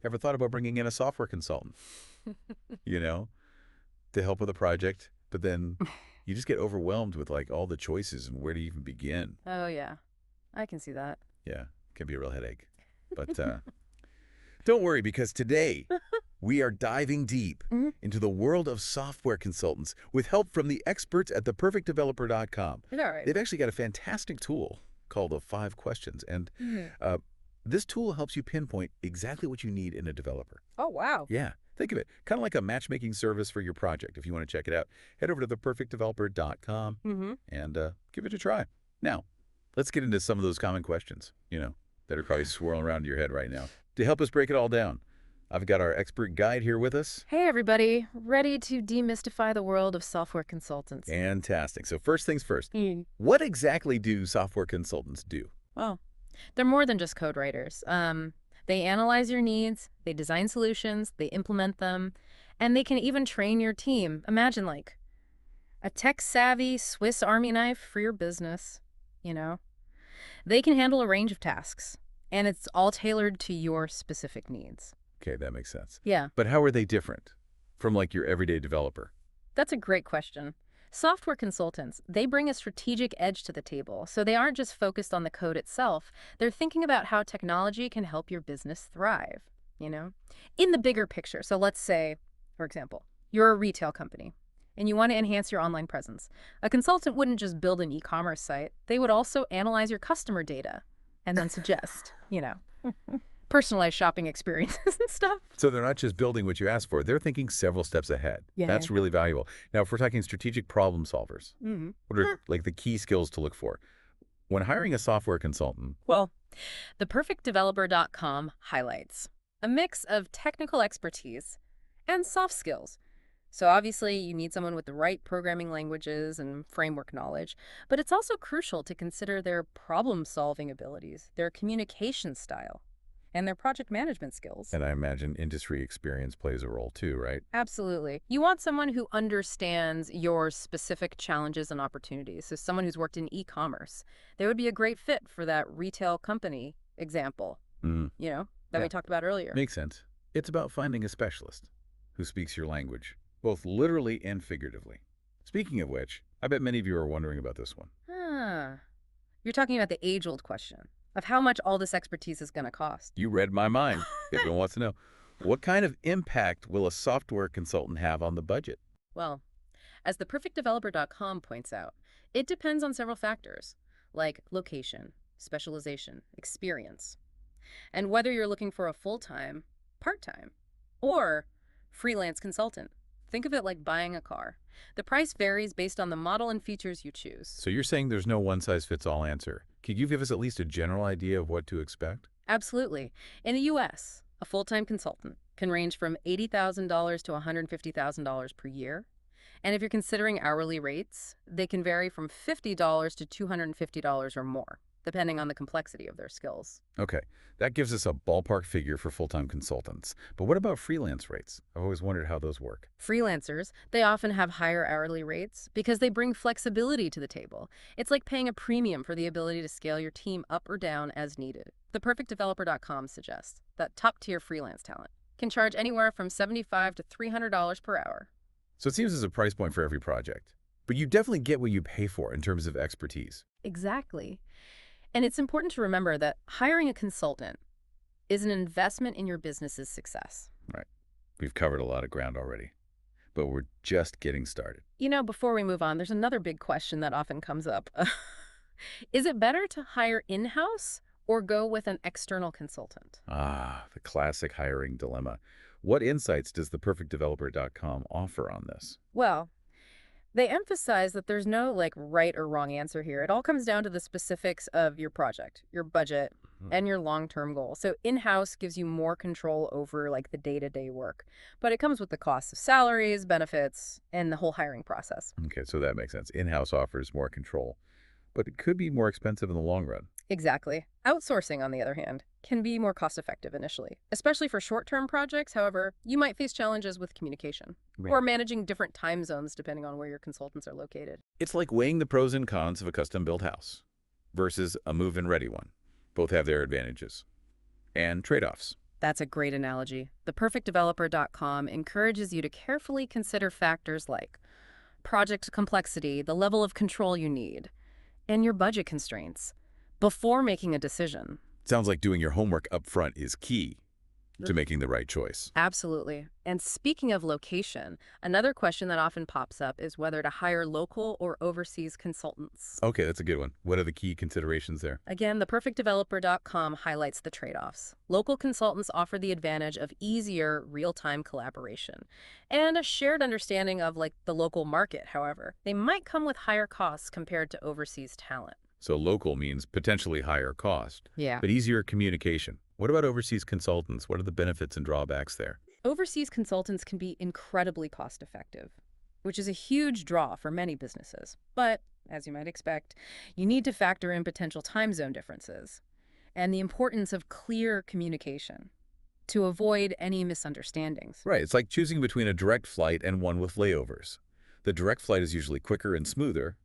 Ever thought about bringing in a software consultant, you know, to help with a project, but then you just get overwhelmed with like all the choices and where to even begin. Oh, yeah. I can see that. Yeah, can be a real headache. But don't worry, because today we are diving deep Mhm. into the world of software consultants with help from the experts at theperfectdeveloper.com. All right. They've actually got a fantastic tool called the 5 questions, and Mhm. uh, this tool helps you pinpoint exactly what you need in a developer. Oh, wow. Yeah, think of it kind of like a matchmaking service for your project. If you want to check it out, head over to theperfectdeveloper.com Mm-hmm. and give it a try. Now, let's get into some of those common questions, that are probably swirling around in your head right now. To help us break it all down, I've got our expert guide here with us. Hey, everybody. Ready to demystify the world of software consultants. Fantastic. So first things first, Mm. what exactly do software consultants do? Well, they're more than just code writers. They analyze your needs, they design solutions, they implement them, and they can even train your team. Imagine, like, a tech-savvy Swiss Army knife for your business, you know? They can handle a range of tasks, and it's all tailored to your specific needs. Okay, that makes sense. Yeah. But how are they different from like your everyday developer? That's a great question. Software consultants, they bring a strategic edge to the table. So they aren't just focused on the code itself. They're thinking about how technology can help your business thrive, you know? In the bigger picture. So let's say, for example, you're a retail company and you want to enhance your online presence. A consultant wouldn't just build an e-commerce site. They would also analyze your customer data and then suggest, personalized shopping experiences and stuff. So they're not just building what you asked for, they're thinking several steps ahead. Yeah. That's really valuable. Now, if we're talking strategic problem solvers, Mm-hmm. what are like the key skills to look for? When hiring a software consultant, Well, theperfectdeveloper.com highlights a mix of technical expertise and soft skills. So obviously, you need someone with the right programming languages and framework knowledge, but it's also crucial to consider their problem-solving abilities, their communication style, and their project management skills. and I imagine industry experience plays a role too, right? Absolutely. You want someone who understands your specific challenges and opportunities. So someone who's worked in e-commerce. They would be a great fit for that retail company example, Mm, that yeah, we talked about earlier. makes sense. It's about finding a specialist who speaks your language, both literally and figuratively. Speaking of which, I bet many of you are wondering about this one. Ah, you're talking about the age-old question of how much all this expertise is going to cost. You read my mind. Everyone wants to know, what kind of impact will a software consultant have on the budget? Well, as theperfectdeveloper.com points out, it depends on several factors, like location, specialization, experience, and whether you're looking for a full-time, part-time, or freelance consultant. Think of it like buying a car. The price varies based on the model and features you choose. So you're saying there's no one-size-fits-all answer. Could you give us at least a general idea of what to expect? Absolutely. In the US, a full-time consultant can range from $80,000 to $150,000 per year. And if you're considering hourly rates, they can vary from $50 to $250 or more, depending on the complexity of their skills. Okay, that gives us a ballpark figure for full-time consultants. But what about freelance rates? I've always wondered how those work. Freelancers, they often have higher hourly rates because they bring flexibility to the table. It's like paying a premium for the ability to scale your team up or down as needed. ThePerfectDeveloper.com suggests that top-tier freelance talent can charge anywhere from $75 to $300 per hour. So it seems there's a price point for every project. But you definitely get what you pay for in terms of expertise. Exactly. And it's important to remember that hiring a consultant is an investment in your business's success. Right. We've covered a lot of ground already. But we're just getting started. Before we move on, there's another big question that often comes up. Is it better to hire in-house or go with an external consultant? Ah, the classic hiring dilemma. What insights does theperfectdeveloper.com offer on this? Well, they emphasize that there's no right or wrong answer here. It all comes down to the specifics of your project, your budget, Hmm. and your long-term goal. So in-house gives you more control over the day-to-day work, but it comes with the costs of salaries, benefits, and the whole hiring process. Okay, so that makes sense. In-house offers more control, but it could be more expensive in the long run. Exactly. Outsourcing, on the other hand, can be more cost-effective initially, especially for short-term projects. However, you might face challenges with communication Right. or managing different time zones depending on where your consultants are located. It's like weighing the pros and cons of a custom-built house versus a move-in ready one. Both have their advantages and trade-offs. That's a great analogy. ThePerfectDeveloper.com encourages you to carefully consider factors like project complexity, the level of control you need, and your budget constraints before making a decision. Sounds like doing your homework up front is key to making the right choice. Absolutely. And speaking of location, another question that often pops up is whether to hire local or overseas consultants. Okay, that's a good one. What are the key considerations there? Again, theperfectdeveloper.com highlights the trade-offs. Local consultants offer the advantage of easier real-time collaboration and a shared understanding of the local market. However, they might come with higher costs compared to overseas talent. So local means potentially higher cost, Yeah. but easier communication. What about overseas consultants? What are the benefits and drawbacks there? Overseas consultants can be incredibly cost-effective, which is a huge draw for many businesses. But, as you might expect, you need to factor in potential time zone differences and the importance of clear communication to avoid any misunderstandings. Right, it's like choosing between a direct flight and one with layovers. The direct flight is usually quicker and smoother,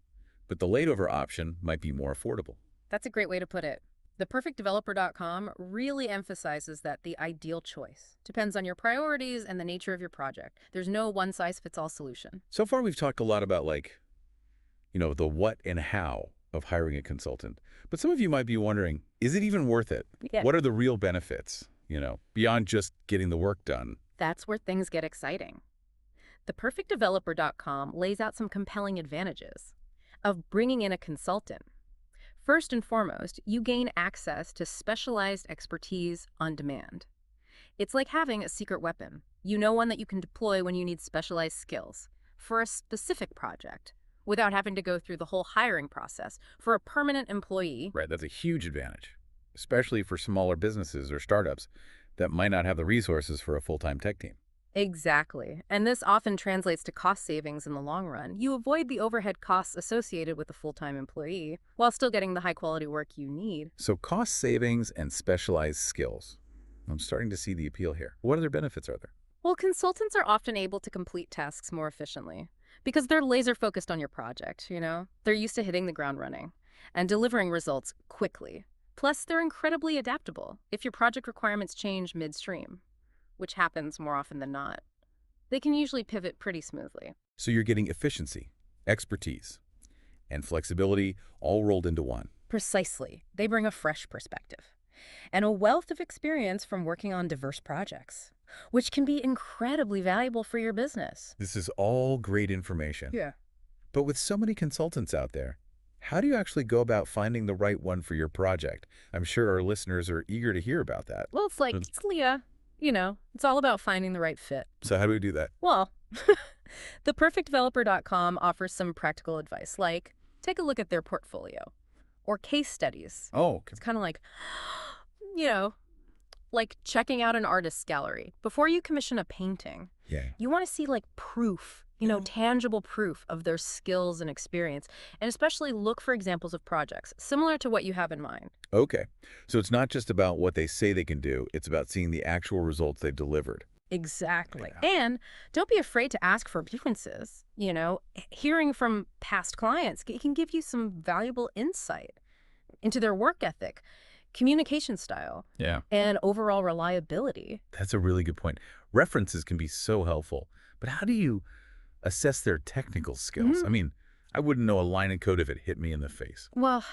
but the layover option might be more affordable. That's a great way to put it. ThePerfectDeveloper.com really emphasizes that the ideal choice depends on your priorities and the nature of your project. There's no one-size-fits-all solution. So far, we've talked a lot about the what and how of hiring a consultant. But some of you might be wondering, is it even worth it? Yeah. What are the real benefits, beyond just getting the work done? That's where things get exciting. ThePerfectDeveloper.com lays out some compelling advantages of bringing in a consultant. First and foremost, you gain access to specialized expertise on demand. It's like having a secret weapon. You know, one that you can deploy when you need specialized skills for a specific project without having to go through the whole hiring process for a permanent employee. Right, that's a huge advantage, especially for smaller businesses or startups that might not have the resources for a full-time tech team. Exactly. And this often translates to cost savings in the long run. You avoid the overhead costs associated with a full-time employee while still getting the high-quality work you need. So cost savings and specialized skills. I'm starting to see the appeal here. What other benefits are there? Well, consultants are often able to complete tasks more efficiently because they're laser-focused on your project, They're used to hitting the ground running and delivering results quickly. Plus, they're incredibly adaptable if your project requirements change midstream, which happens more often than not. They can usually pivot pretty smoothly. So you're getting efficiency, expertise, and flexibility all rolled into one. Precisely. They bring a fresh perspective and a wealth of experience from working on diverse projects, which can be incredibly valuable for your business. This is all great information. Yeah. But with so many consultants out there, how do you actually go about finding the right one for your project? I'm sure our listeners are eager to hear about that. Well, it's Leah. It's all about finding the right fit. So how do we do that? Well, theperfectdeveloper.com offers some practical advice, like take a look at their portfolio or case studies. Oh, It's kind of like checking out an artist's gallery. Before you commission a painting, yeah. you want to see proof, tangible proof of their skills and experience, and especially look for examples of projects similar to what you have in mind. Okay. So it's not just about what they say they can do. It's about seeing the actual results they've delivered. Exactly. Yeah. And don't be afraid to ask for references. Hearing from past clients can give you some valuable insight into their work ethic, communication style, Yeah. and overall reliability. That's a really good point. References can be so helpful, but how do you assess their technical skills? I mean, I wouldn't know a line of code if it hit me in the face. Well,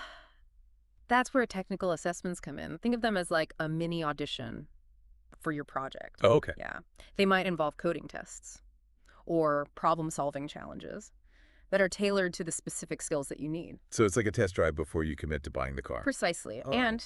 that's where technical assessments come in. Think of them as like a mini audition for your project. Oh, okay. Yeah. They might involve coding tests or problem-solving challenges that are tailored to the specific skills that you need. So it's like a test drive before you commit to buying the car. Precisely. Oh. And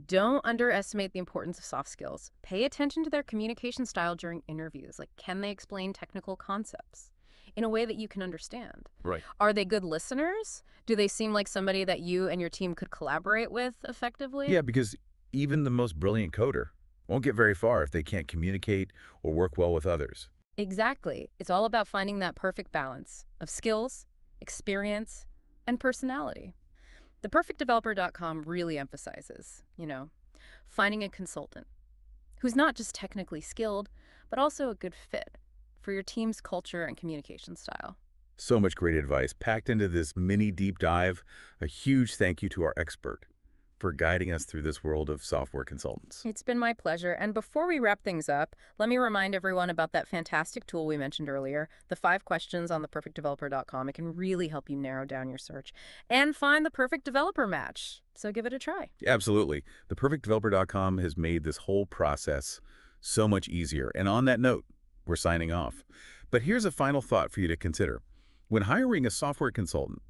don't underestimate the importance of soft skills. Pay attention to their communication style during interviews. Can they explain technical concepts in a way that you can understand? Right. Are they good listeners? Do they seem like somebody that you and your team could collaborate with effectively? Yeah, because even the most brilliant coder won't get very far if they can't communicate or work well with others. Exactly. It's all about finding that perfect balance of skills, experience, and personality. ThePerfectDeveloper.com really emphasizes, finding a consultant who's not just technically skilled, but also a good fit for your team's culture and communication style. So much great advice packed into this mini deep dive. A huge thank you to our expert, for guiding us through this world of software consultants. It's been my pleasure. And before we wrap things up, let me remind everyone about that fantastic tool we mentioned earlier, the 5 questions on theperfectdeveloper.com. It can really help you narrow down your search and find the perfect developer match. So give it a try. Absolutely. Theperfectdeveloper.com has made this whole process so much easier. And on that note, we're signing off. But here's a final thought for you to consider. When hiring a software consultant,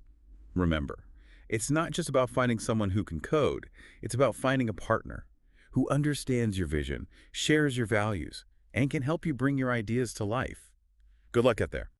remember, it's not just about finding someone who can code. It's about finding a partner who understands your vision, shares your values, and can help you bring your ideas to life. Good luck out there.